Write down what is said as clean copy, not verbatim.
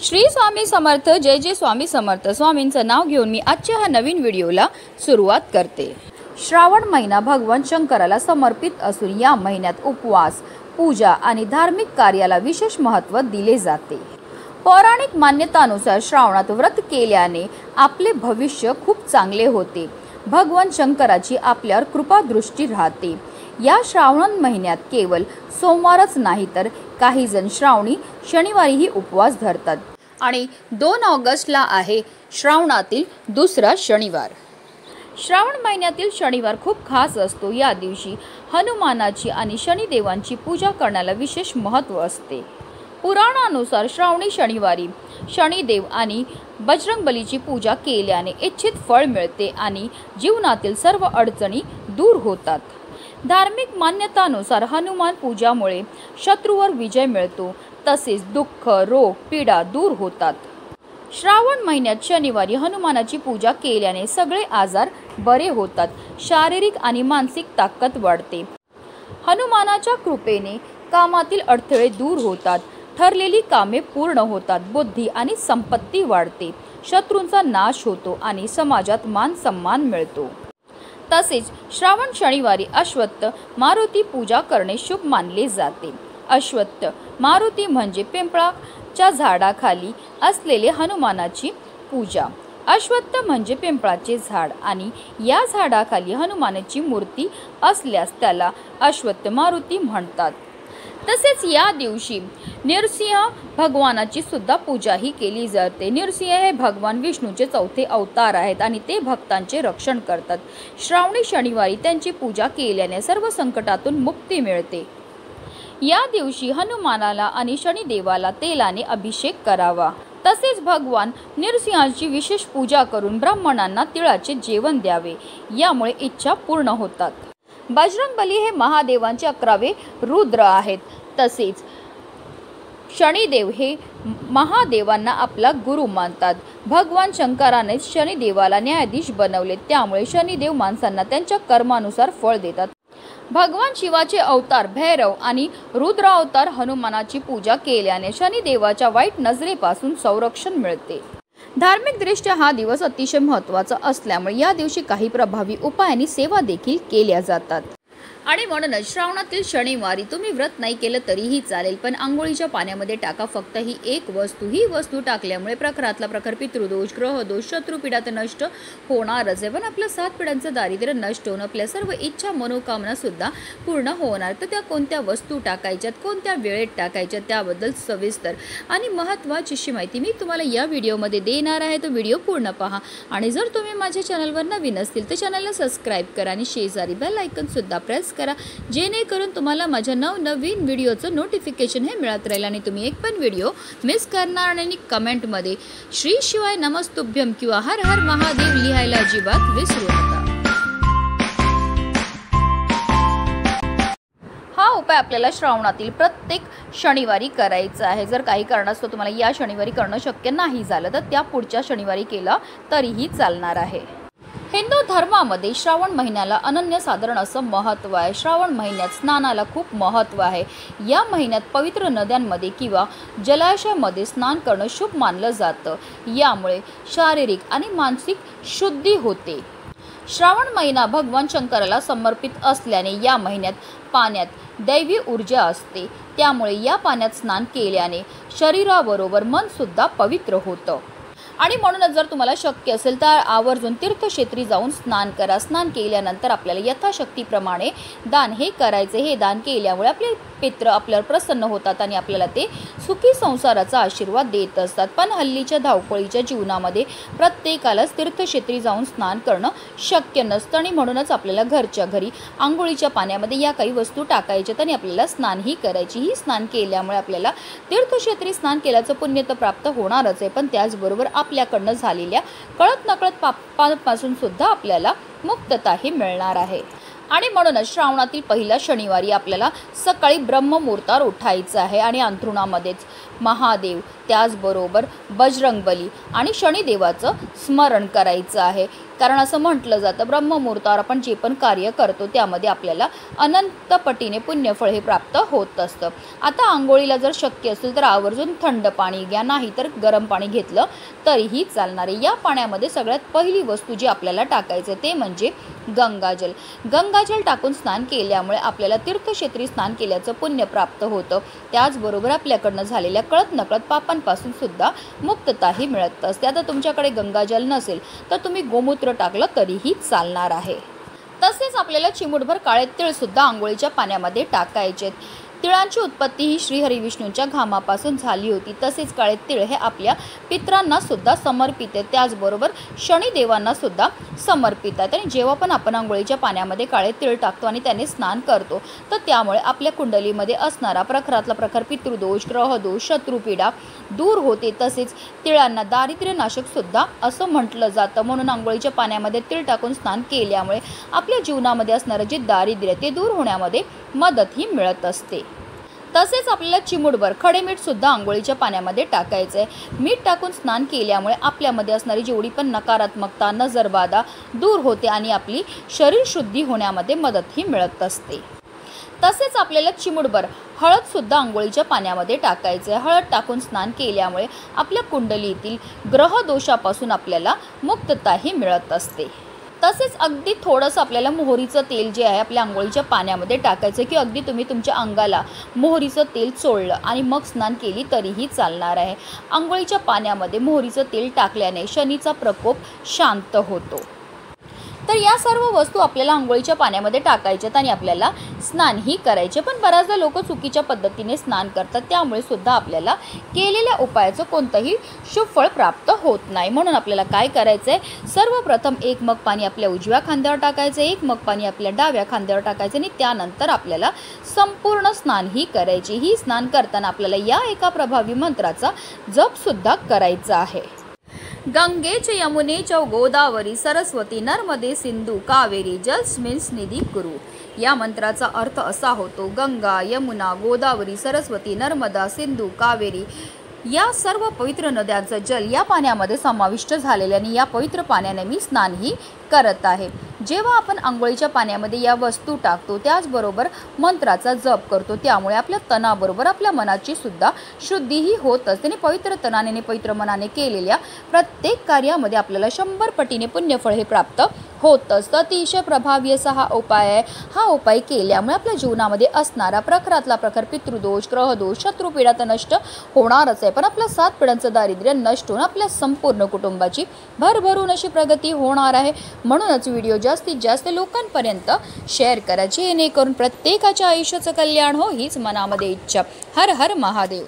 श्री स्वामी समर्थ। जय जय स्वामी समर्थ। स्वामींचं नाव घेऊन मी आजच्या हा नवीन व्हिडिओला सुरुवात करते। श्रावण महिना भगवान शंकराला समर्पित असून या महिन्यात उपवास, पूजा आणि धार्मिक कार्याला विशेष महत्त्व दिले जाते। पौराणिक मान्यतानुसार श्रावणात व्रत केल्याने आपले भविष्य खूप चांगले होते। भगवान शंकराची आपल्यावर कृपा दृष्टी राहते। या श्रावण महिन्यात केवळ सोमवारच नाही तर काही जण श्रावणी शनिवारीही उपवास धरतात आणि 2 ऑगस्टला आहे श्रावणातील दुसरा शनिवार। श्रावण महिन्यातील शनिवार खूप खास असतो। या दिवशी हनुमानाची आणि शनिदेवांची पूजा करण्याला विशेष महत्त्व असते। पुराणानुसार श्रावणी शनिवारी शनिदेव आणि बजरंगबलीची पूजा केल्याने इच्छित फळ मिळते आणि जीवनातील सर्व अडचणी दूर होतात। धार्मिक मान्यतानुसार हनुमान पूजामुळे शत्रूवर विजय मिळतो, तसेच दुःख, रोग, पीडा दूर होतात। श्रावण महिन्यात शनिवारी हनुमानाची पूजा केल्याने सगळे आजार बरे होतात, शारीरिक आणि मानसिक ताकद वाढते। हनुमानाच्या कृपेने कामातील अडथळे दूर होतात, ठरलेली कामे पूर्ण होतात, बुद्धी आणि संपत्ती वाढते, शत्रूंचा नाश होतो आणि समाजात मान सन्मान मिळतो। तसेच श्रावण शनिवारी अश्वत्थ मारुती पूजा करणे शुभ मानले जाते। अश्वत्थ मारुती म्हणजे पिंपळाच्या झाडाखाली असलेले हनुमानाची पूजा। अश्वत्थ म्हणजे पिंपळाचे झाड आणि या झाडाखाली हनुमानाची मूर्ती असल्यास त्याला अश्वत्थ मारुती म्हणतात। तसेच या दिवशी नृसिंह भगवानाची सुद्धा पूजाही केली जाते। नृसिंह हे भगवान विष्णूचे 4थे अवतार आहेत आणि ते भक्तांचे रक्षण करतात। श्रावणी शनिवारी त्यांची पूजा केल्याने सर्व संकटातून मुक्ती मिळते। या दिवशी हनुमानाला आणि शनिदेवाला तेलाने अभिषेक करावा। तसेच भगवान नृसिंहाची विशेष पूजा करून ब्राह्मणांना तिळाचे जेवण द्यावे, यामुळे इच्छा पूर्ण होतात। बजरंगबली हे महादेवांचे 11वे रुद्र आहेत। तसेच शनिदेव हे महादेवांना आपला गुरु मानतात। भगवान शंकराने शनिदेवाला न्यायाधीश बनवले, त्यामुळे शनिदेव माणसांना त्यांच्या कर्मानुसार फळ देतात। भगवान शिवाचे अवतार भैरव आणि रुद्र अवतार हनुमानाची पूजा केल्याने शनिदेवाच्या वाईट नजरेपासून संरक्षण मिळते। धार्मिकदृष्ट्या हा दिवस अतिशय महत्त्वाचा असल्यामुळे या दिवशी काही प्रभावी उपाय आणि सेवा देखील केल्या जातात। आणि म्हणूनच श्रावणातील शनिवारी तुम्ही व्रत नाही केलं तरीही चालेल, पण आंघोळीच्या पाण्यामध्ये टाका फक्त ही एक वस्तू। ही वस्तू टाकल्यामुळे प्रखरातला प्रखर पितृदोष, ग्रहदोष, शत्रुपीडा तर नष्ट होणारच आहे, पण आपलं 7 पिढ्यांचं दारिद्र्य नष्ट होऊन आपल्या सर्व इच्छा मनोकामना सुद्धा पूर्ण होणार। तर त्या कोणत्या वस्तू टाकायच्यात, कोणत्या वेळेत टाकायच्यात, त्याबद्दल सविस्तर आणि महत्त्वाची अशी माहिती मी तुम्हाला या व्हिडिओमध्ये देणार आहे। तो व्हिडिओ पूर्ण पहा आणि जर तुम्ही माझ्या चॅनलवर नवीन असतील तर चॅनलला सबस्क्राईब करा आणि शेजारी बेल आयकॉन सुद्धा प्रेस करा, जेणेकरून तुम्हाला माझ्या नवनवीन व्हिडिओचं नोटिफिकेशन हे मिळत राहील आणि तुम्ही एक पण व्हिडिओ मिस करणार नाही। आणि कमेंटमध्ये श्री शिवाय नमस्तुभ्यम किंवा हर हर महादेव लिहायला अजिबात विसरू नका। हा उपाय आपल्याला श्रावणातील प्रत्येक शनिवारी करायचा आहे। जर काही कारणास्तव तुम्हाला या शनिवारी करणं शक्य नाही झालं तर त्या पुढच्या शनिवारी केला तरीही चालणार आहे। हिंदू धर्मामध्ये श्रावण महिन्याला अनन्यसाधारण असं महत्त्व आहे। श्रावण महिन्यात स्नानाला खूप महत्त्व आहे। या महिन्यात पवित्र नद्यांमध्ये किंवा जलाशयामध्ये स्नान करणं शुभ मानलं जातं, यामुळे शारीरिक आणि मानसिक शुद्धी होते। श्रावण महिना भगवान शंकराला समर्पित असल्याने या महिन्यात पाण्यात दैवी ऊर्जा असते, त्यामुळे या पाण्यात स्नान केल्याने शरीराबरोबर मन सुद्धा पवित्र होतं। आणि म्हणूनच जर तुम्हाला शक्य असेल तर आवर्जून तीर्थक्षेत्री जाऊन स्नान करा। स्नान केल्यानंतर आपल्याला यथाशक्तीप्रमाणे दान हे करायचे। हे दान केल्यामुळे आपले पित्र आपल्यावर प्रसन्न होतात आणि आपल्याला ते सुखी संसाराचा आशीर्वाद देत असतात। पण हल्लीच्या धावपळीच्या जीवनामध्ये प्रत्येकालाच तीर्थक्षेत्री जाऊन स्नान करणं शक्य नसतं आणि म्हणूनच आपल्याला घरच्या घरी आंघोळीच्या पाण्यामध्ये या काही वस्तू टाकायच्यात आणि आपल्याला स्नानही करायची। ही स्नान केल्यामुळे आपल्याला तीर्थक्षेत्री स्नान केल्याचं पुण्य तर प्राप्त होणारच आहे, पण त्याचबरोबर आपल्याकडनं झालेल्या कळत नकळत पापापासून सुद्धा आपल्याला मुक्तताही मिळणार आहे। आणि म्हणूनच श्रावणातील पहिला शनिवारी आपल्याला सकाळी ब्रह्ममुहूर्तावर उठायचं आहे आणि अंथरुणामध्येच महादेव, त्याचबरोबर बजरंगबली आणि शनिदेवाचं स्मरण करायचं आहे. कारण असं म्हटलं जातं ब्रह्ममुहूर्तावर आपण जे पण कार्य करतो त्यामध्ये आपल्याला अनंत पटीने पुण्यफळ हे प्राप्त होत असतं. आता आंघोळीला जर शक्य असेल तर आवर्जून थंड पाणी घ्या, नाही तर गरम पाणी घेतलं तरीही चालणार आहे. या पाण्यामध्ये सगळ्यात पहिली वस्तू जी आपल्याला टाकायचं ते म्हणजे गंगाजल. गंगाजल टाकून स्नान केल्यामुळे आपल्याला तीर्थक्षेत्री स्नान केल्याचं पुण्य प्राप्त होतं. त्याचबरोबर आपल्याकडनं झालेल्या कळत नकळत पापांपासून सुद्धा मुक्तताही मिळत असते. आता तुमच्याकडे गंगाजल नसेल तर तुम्ही गोमूत्र टाकलं तरीही चालणार आहे. तसेच आपल्याला चिमूटभर काळे तीळ सुद्धा आंघोळीच्या पाण्यामध्ये टाकायचे. तिळांची उत्पत्ती ही श्रीहरी विष्णूंच्या घामापासून झाली होती. तसेच काळे तीळ हे आपल्या पित्रांना सुद्धा समर्पित आहे, त्याचबरोबर शनिदेवांना सुद्धा समर्पित आहेत. आणि जेव्हा पण आपण आंघोळीच्या पाण्यामध्ये काळे तीळ टाकतो आणि त्याने स्नान करतो तर त्यामुळे आपल्या कुंडलीमध्ये असणारा प्रखरातला प्रखर पितृदोष, ग्रहदोष, शत्रुपीडा दूर होते. तसेच तिळांना दारिद्र्यनाशक सुद्धा असं म्हटलं जातं. म्हणून आंघोळीच्या पाण्यामध्ये तीळ टाकून स्नान केल्यामुळे आपल्या जीवनामध्ये असणारं जे दारिद्र्य ते दूर होण्यामध्ये मदतही मिळत असते. तसेच आपल्याला चिमूटभर खडे मीठ सुद्धा आंघोळीच्या पाण्यामध्ये टाकायचं आहे. मीठ टाकून स्नान केल्यामुळे आपल्यामध्ये असणारी जेवढी पण नकारात्मकता, नजरबाधा दूर होते आणि आपली शरीर शुद्धी होण्यामध्ये मदतही मिळत असते. तसेच आपल्याला चिमूटभर हळद सुद्धा आंघोळीच्या पाण्यामध्ये टाकायचं आहे. हळद टाकून स्नान केल्यामुळे आपल्या कुंडलीतील ग्रहदोषापासून आपल्याला मुक्तताही मिळत असते. तसेच अगदी थोडंसं आपल्याला मोहरीचं तेल जे आहे आपल्या आंघोळीच्या पाण्यामध्ये टाकायचं की अगदी तुम्ही तुमच्या अंगाला मोहरीचं तेल चोळलं आणि मग स्नान केली तरीही चालणार आहे. आंघोळीच्या पाण्यामध्ये मोहरीचं तेल टाकल्याने शनीचा प्रकोप शांत होतो. तर या सर्व वस्तू आपल्याला आंघोळीच्या पाण्यामध्ये टाकायच्यात आणि आपल्याला स्नानही करायचे. पण बऱ्याचदा लोक चुकीच्या पद्धतीने स्नान करतात, त्यामुळे सुद्धा आपल्याला केलेल्या उपायाचं कोणतंही शुभ फळ प्राप्त होत नाही. म्हणून आपल्याला काय करायचं आहे, सर्वप्रथम 1 मग पाणी आपल्या उजव्या खांद्यावर टाकायचं, 1 मग पाणी आपल्या डाव्या खांद्यावर टाकायचं आणि त्यानंतर आपल्याला संपूर्ण स्नानही करायची. ही स्नान करताना आपल्याला या एका प्रभावी मंत्राचा जप सुद्धा करायचा आहे. गंगे च यमुने च गोदावरी सरस्वती नर्मदे सिंधू कावेरी जलस्मिन्स निधी कुरु. या मंत्राचा अर्थ असा होतो, गंगा, यमुना, गोदावरी, सरस्वती, नर्मदा, सिंधू, कावेरी या सर्व पवित्र नद्यांचं जल या पाण्यामध्ये समाविष्ट झालेल्याने या पवित्र पाण्याने मी स्नानही करत आहे. जेव्हा आपण आंघोळीच्या पाण्यामध्ये या वस्तू टाकतो त्याचबरोबर मंत्राचा जप करतो, त्यामुळे आपल्या तनाबरोबर आपल्या मनाची सुद्धा शुद्धीही होत असते. आणि पवित्र तनाने, पवित्र मनाने केलेल्या प्रत्येक कार्यामध्ये आपल्याला 100 पटीने पुण्यफळ हे प्राप्त होत असतं. अतिशय प्रभावी असा हा उपाय आहे. हा उपाय केल्यामुळे आपल्या जीवनामध्ये असणारा प्रखरातला प्रखर पितृदोष, ग्रहदोष, शत्रुपीडा तर नष्ट होणारच आहे, पण आपल्या 7 पिढ्यांचं दारिद्र्य नष्ट होऊन आपल्या संपूर्ण कुटुंबाची भरभरून अशी प्रगती होणार आहे. म्हणूनच व्हिडिओ जास्तीत जास्त लोकांपर्यंत शेअर करा, जेणेकरून प्रत्येकाच्या आयुष्याचं कल्याण हो हीच मनामध्ये इच्छा. हर हर महादेव.